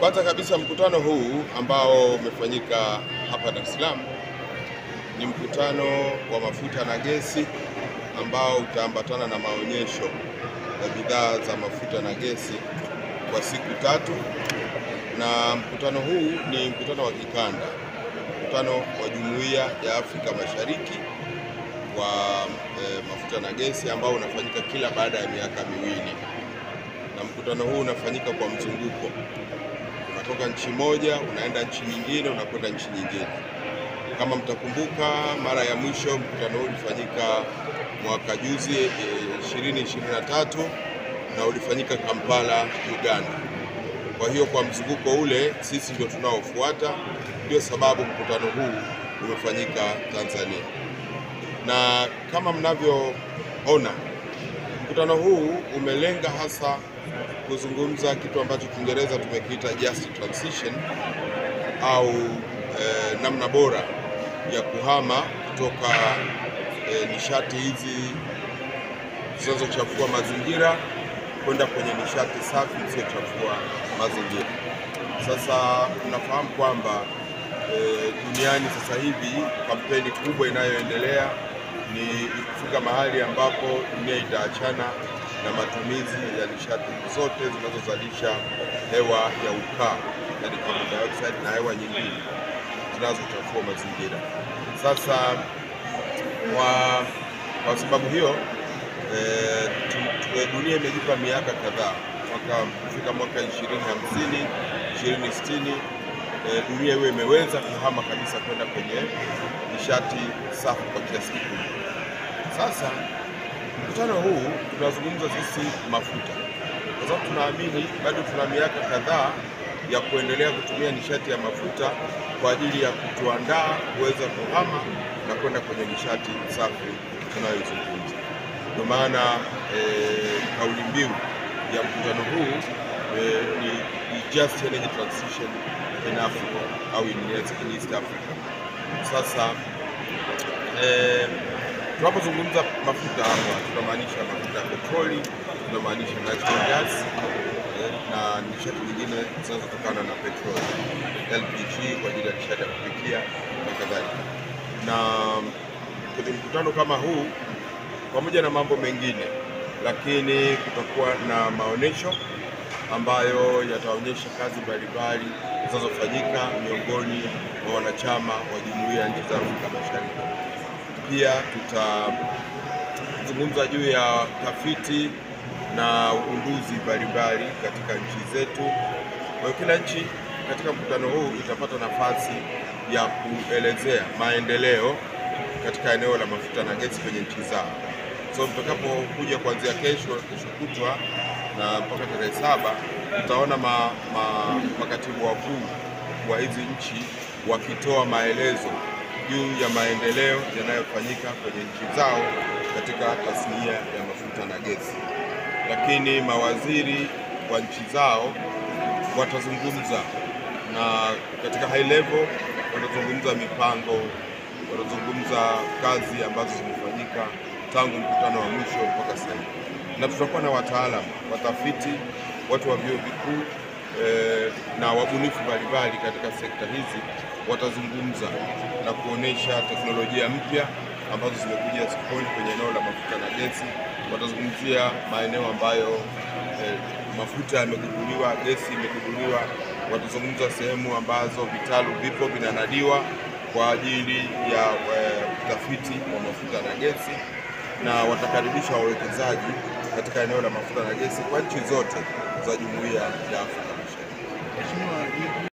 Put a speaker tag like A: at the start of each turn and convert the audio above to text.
A: Kwanza kabisa mkutano huu ambao umefanyika hapa Dar es Salaam ni mkutano wa mafuta na gesi ambao utaambatana na maonyesho ya bidhaa za mafuta na gesi kwa siku tatu, na mkutano huu ni mkutano wa kikanda, mkutano wa Jumuiya ya Afrika Mashariki wa mafuta na gesi ambao unafanyika kila baada ya miaka miwili, na mkutano huu unafanyika kwa mzunguko. Unatoka nchi moja unaenda nchi nyingine, unakwenda nchi nyingine. Kama mtakumbuka, mara ya mwisho mkutano huu ulifanyika mwaka juzi 2023 na ulifanyika Kampala, Uganda. Kwa hiyo kwa mzunguko ule sisi ndio tunaofuata, ndio sababu mkutano huu umefanyika Tanzania. Na kama mnavyoona, mkutano huu umelenga hasa kuzungumza kitu ambacho Kiingereza tumekiita just transition au namna bora ya kuhama kutoka nishati hizi zinazochafua mazingira kwenda kwenye nishati safi isiyochafua mazingira. Sasa tunafahamu kwamba duniani sasa hivi kampeni kubwa inayoendelea ni kufika mahali ambapo dunia itaachana na matumizi ya nishati zote zinazozalisha hewa ya ukaa, yani carbon dioxide na hewa nyingine zinazochafua mazingira. Sasa kwa sababu hiyo dunia imejipa miaka kadhaa kufika mwaka 2050, 2060 dunia hiyo imeweza kuhama kabisa kwenda kwenye nishati safi kwa kiasi kikubwa. Sasa mkutano huu tunazungumza sisi mafuta, kwa sababu tunaamini bado tuna miaka kadhaa ya kuendelea kutumia nishati ya mafuta kwa ajili ya kutuandaa kuweza kuhama na kwenda kwenye nishati safi tunayoizungumza. Ndio maana kauli mbiu ya mkutano huu ni just energy transition in Africa au in East Africa. Sasa tunapozungumza mafuta hapa tunamaanisha mafuta ya petroli, tunamaanisha natural gas na nishati nyingine zinazotokana na petroli, LPG kwa ajili ya nishati ya kupikia na kadhalika. Na kwenye mkutano kama huu, pamoja na mambo mengine, lakini kutakuwa na maonesho ambayo yataonyesha kazi mbalimbali zinazofanyika miongoni mwa wanachama wa Jumuiya ya Nchi za Afrika Mashariki. Pia tutazungumza juu ya tafiti na ugunduzi mbalimbali katika nchi zetu. Kwa hiyo kila nchi katika mkutano huu itapata nafasi ya kuelezea maendeleo katika eneo la mafuta na gesi kwenye nchi zao. So mtakapokuja kuanzia kesho kutwa na mpaka tarehe 7 tutaona makatibu wakuu wa hizi nchi wakitoa maelezo juu ya maendeleo yanayofanyika kwenye nchi zao katika tasnia ya mafuta na gesi. Lakini mawaziri wa nchi zao watazungumza, na katika high level watazungumza mipango, watazungumza kazi ambazo zimefanyika tangu mkutano wa mwisho mpaka sasa. Na tutakuwa na wataalamu, watafiti, watu wa vyuo vikuu na wabunifu mbalimbali katika sekta hizi watazungumza na kuonesha teknolojia mpya ambazo zimekuja sokoni kwenye eneo la mafuta na gesi. Watazungumzia maeneo ambayo mafuta yamegunduliwa, gesi imegunduliwa. Watazungumza sehemu ambazo vitalu vipo vinanadiwa kwa ajili ya utafiti wa mafuta na gesi, na watakaribisha wawekezaji katika eneo la mafuta na gesi kwa nchi zote za Jumuiya ya Afrika Mashariki.